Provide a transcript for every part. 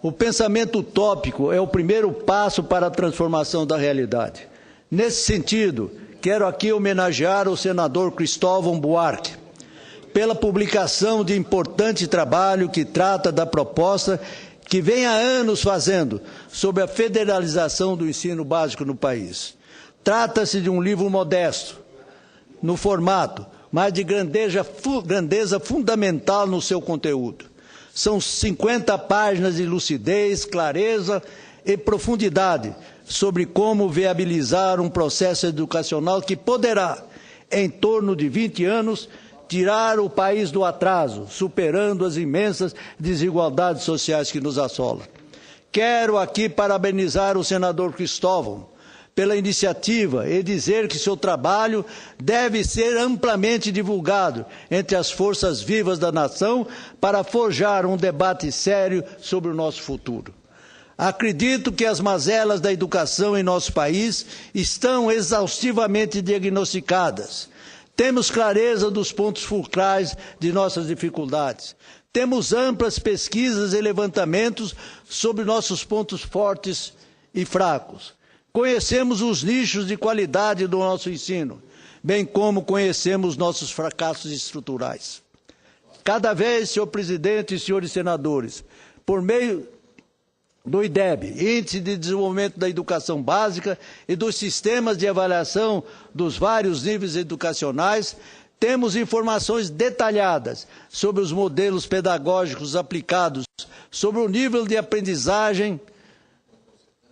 O pensamento utópico é o primeiro passo para a transformação da realidade. Nesse sentido, quero aqui homenagear o senador Cristóvão Buarque pela publicação de importante trabalho que trata da proposta que vem há anos fazendo sobre a federalização do ensino básico no país. Trata-se de um livro modesto no formato, mas de grandeza fundamental no seu conteúdo. São 50 páginas de lucidez, clareza e profundidade sobre como viabilizar um processo educacional que poderá, em torno de 20 anos, tirar o país do atraso, superando as imensas desigualdades sociais que nos assolam. Quero aqui parabenizar o senador Cristóvão pela iniciativa e dizer que seu trabalho deve ser amplamente divulgado entre as forças vivas da nação para forjar um debate sério sobre o nosso futuro. Acredito que as mazelas da educação em nosso país estão exaustivamente diagnosticadas. Temos clareza dos pontos fulcrais de nossas dificuldades. Temos amplas pesquisas e levantamentos sobre nossos pontos fortes e fracos. Conhecemos os nichos de qualidade do nosso ensino, bem como conhecemos nossos fracassos estruturais. Cada vez, senhor presidente e senhores senadores, por meio do IDEB, Índice de Desenvolvimento da Educação Básica, e dos sistemas de avaliação dos vários níveis educacionais, temos informações detalhadas sobre os modelos pedagógicos aplicados, sobre o nível de aprendizagem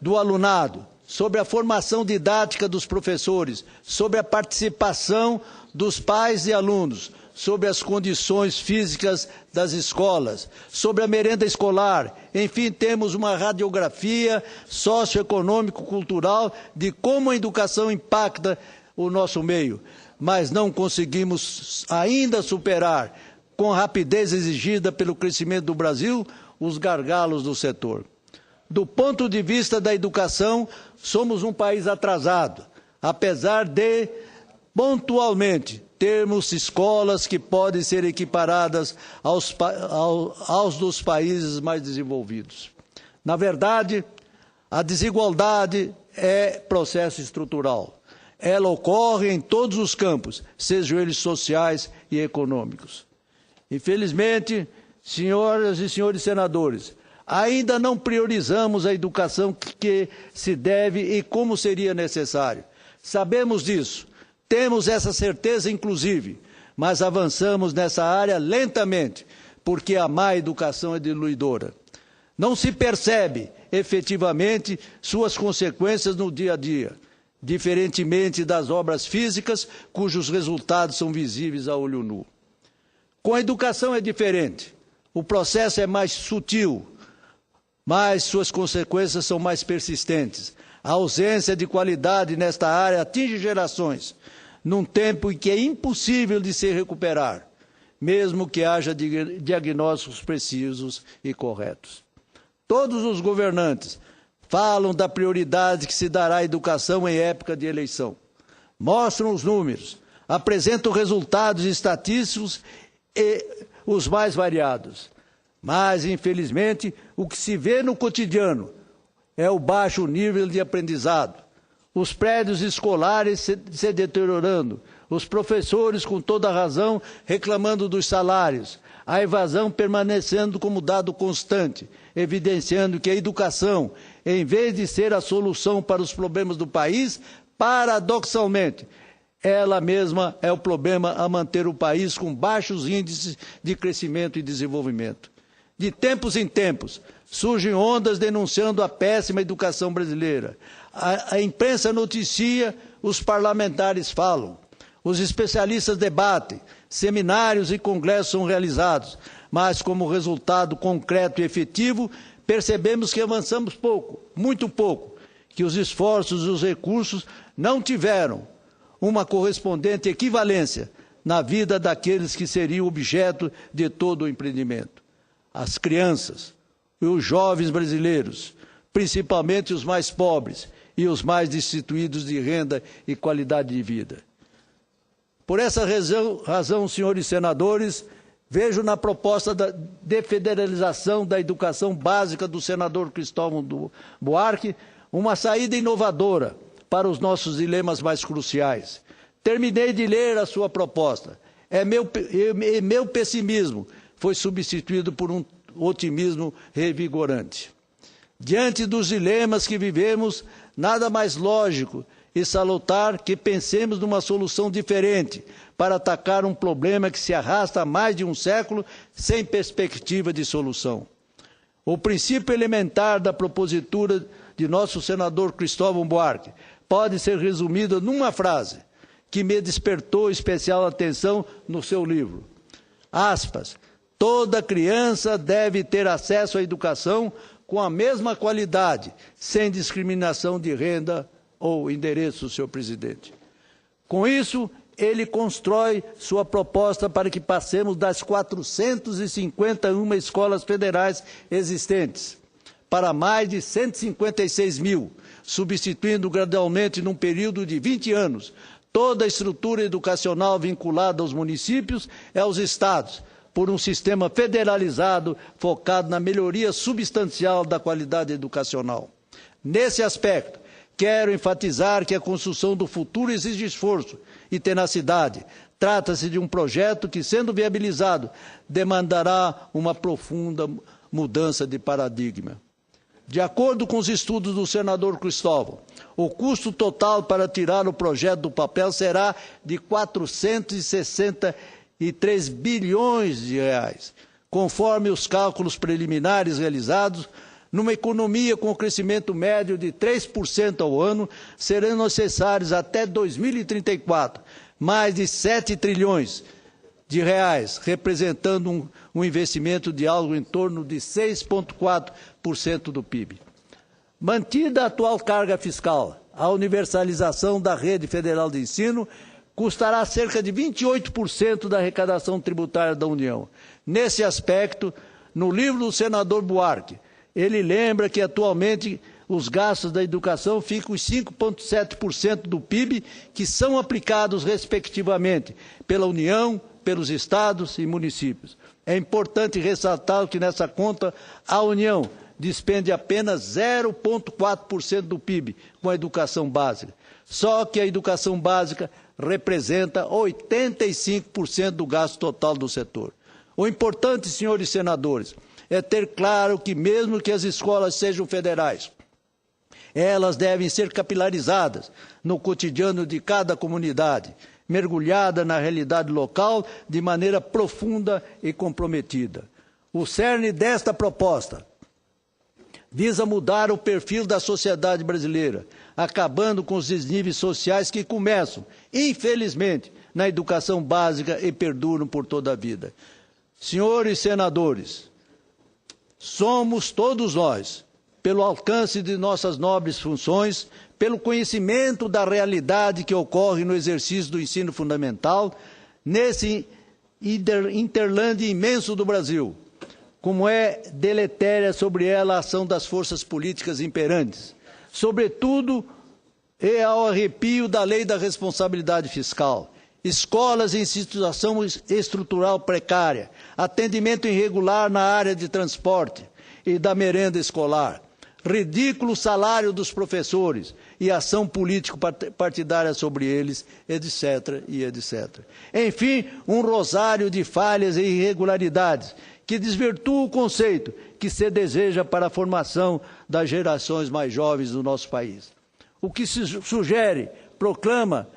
do alunado, sobre a formação didática dos professores, sobre a participação dos pais e alunos, sobre as condições físicas das escolas, sobre a merenda escolar. Enfim, temos uma radiografia socioeconômico-cultural de como a educação impacta o nosso meio, mas não conseguimos ainda superar, com a rapidez exigida pelo crescimento do Brasil, os gargalos do setor. Do ponto de vista da educação, somos um país atrasado, apesar de, pontualmente, termos escolas que podem ser equiparadas aos dos países mais desenvolvidos. Na verdade, a desigualdade é processo estrutural. Ela ocorre em todos os campos, sejam eles sociais e econômicos. Infelizmente, senhoras e senhores senadores, ainda não priorizamos a educação que se deve e como seria necessário. Sabemos disso, temos essa certeza inclusive, mas avançamos nessa área lentamente, porque a má educação é diluidora. Não se percebe efetivamente suas consequências no dia a dia, diferentemente das obras físicas, cujos resultados são visíveis a olho nu. Com a educação é diferente, o processo é mais sutil, mas suas consequências são mais persistentes. A ausência de qualidade nesta área atinge gerações, num tempo em que é impossível de se recuperar, mesmo que haja diagnósticos precisos e corretos. Todos os governantes falam da prioridade que se dará à educação em época de eleição. Mostram os números, apresentam resultados estatísticos e os mais variados. Mas, infelizmente, o que se vê no cotidiano é o baixo nível de aprendizado, os prédios escolares se deteriorando, os professores, com toda razão, reclamando dos salários, a evasão permanecendo como dado constante, evidenciando que a educação, em vez de ser a solução para os problemas do país, paradoxalmente, ela mesma é o problema a manter o país com baixos índices de crescimento e desenvolvimento. De tempos em tempos, surgem ondas denunciando a péssima educação brasileira. A imprensa noticia, os parlamentares falam, os especialistas debatem, seminários e congressos são realizados, mas como resultado concreto e efetivo, percebemos que avançamos pouco, muito pouco, que os esforços e os recursos não tiveram uma correspondente equivalência na vida daqueles que seriam objeto de todo o empreendimento. As crianças e os jovens brasileiros, principalmente os mais pobres e os mais destituídos de renda e qualidade de vida. Por essa razão, senhores senadores, Vejo na proposta de federalização da educação básica do senador Cristóvão Buarque uma saída inovadora para os nossos dilemas mais cruciais. Terminei de ler a sua proposta. Meu pessimismo foi substituído por um otimismo revigorante. Diante dos dilemas que vivemos, nada mais lógico e salutar que pensemos numa solução diferente para atacar um problema que se arrasta há mais de um século sem perspectiva de solução. O princípio elementar da propositura de nosso senador Cristóvão Buarque pode ser resumido numa frase que me despertou especial atenção no seu livro. Aspas, toda criança deve ter acesso à educação com a mesma qualidade, sem discriminação de renda ou endereço, senhor presidente. Com isso, ele constrói sua proposta para que passemos das 451 escolas federais existentes para mais de 156 mil, substituindo gradualmente, num período de 20 anos, toda a estrutura educacional vinculada aos municípios e aos estados, por um sistema federalizado focado na melhoria substancial da qualidade educacional. Nesse aspecto, quero enfatizar que a construção do futuro exige esforço e tenacidade. Trata-se de um projeto que, sendo viabilizado, demandará uma profunda mudança de paradigma. De acordo com os estudos do senador Cristóvão, o custo total para tirar o projeto do papel será de 463 bilhões de reais, conforme os cálculos preliminares realizados. Numa economia com crescimento médio de 3% ao ano, serão necessários até 2034 mais de 7 trilhões de reais, representando um investimento de algo em torno de 6,4% do PIB. Mantida a atual carga fiscal, a universalização da rede federal de ensino custará cerca de 28% da arrecadação tributária da União. Nesse aspecto, no livro do senador Buarque, ele lembra que atualmente os gastos da educação ficam os 5,7% do PIB, que são aplicados respectivamente pela União, pelos estados e municípios. É importante ressaltar que nessa conta a União despende apenas 0,4% do PIB com a educação básica. Só que a educação básica representa 85% do gasto total do setor. O importante, senhores senadores, é ter claro que mesmo que as escolas sejam federais, elas devem ser capilarizadas no cotidiano de cada comunidade, mergulhada na realidade local de maneira profunda e comprometida. O cerne desta proposta visa mudar o perfil da sociedade brasileira, acabando com os desníveis sociais que começam, infelizmente, na educação básica e perduram por toda a vida. Senhores senadores, somos todos nós, pelo alcance de nossas nobres funções, pelo conhecimento da realidade que ocorre no exercício do ensino fundamental, nesse interlande imenso do Brasil, como é deletéria sobre ela a ação das forças políticas imperantes, sobretudo e ao arrepio da lei da responsabilidade fiscal, escolas em situação estrutural precária, atendimento irregular na área de transporte e da merenda escolar, ridículo salário dos professores e ação político-partidária sobre eles, etc. e etc. Enfim, um rosário de falhas e irregularidades que desvirtua o conceito que se deseja para a formação das gerações mais jovens do nosso país. O que se sugere, proclama,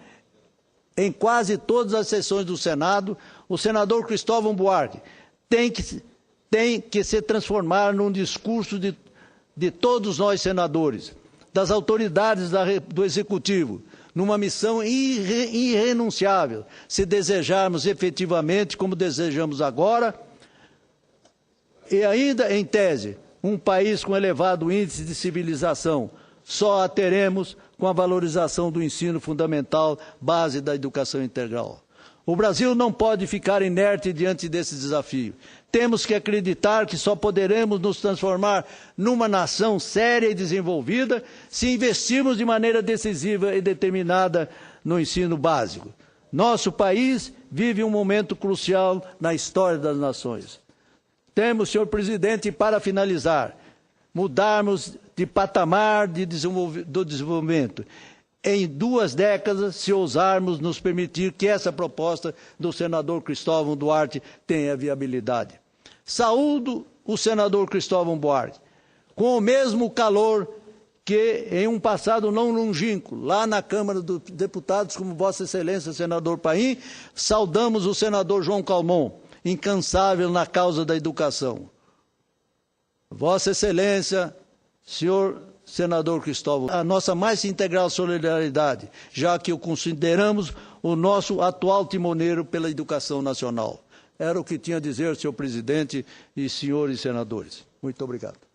em quase todas as sessões do Senado, o senador Cristóvão Buarque tem que se transformar num discurso de todos nós senadores, das autoridades do Executivo, numa missão irrenunciável, se desejarmos efetivamente, como desejamos agora, e ainda em tese, um país com elevado índice de civilização. Só a teremos com a valorização do ensino fundamental, base da educação integral. O Brasil não pode ficar inerte diante desse desafio. Temos que acreditar que só poderemos nos transformar numa nação séria e desenvolvida se investirmos de maneira decisiva e determinada no ensino básico. Nosso país vive um momento crucial na história das nações. Temos, senhor presidente, para finalizar, mudarmos de patamar do desenvolvimento em 2 décadas, se ousarmos nos permitir que essa proposta do senador Cristóvão Buarque tenha viabilidade. Saúdo o senador Cristóvão Buarque, com o mesmo calor que em um passado não longínquo, lá na Câmara dos Deputados, como Vossa Excelência, senador Paim, saudamos o senador João Calmon, incansável na causa da educação. Vossa Excelência, senhor senador Cristóvão, a nossa mais integral solidariedade, já que o consideramos o nosso atual timoneiro pela educação nacional. Era o que tinha a dizer, senhor presidente e senhores senadores. Muito obrigado.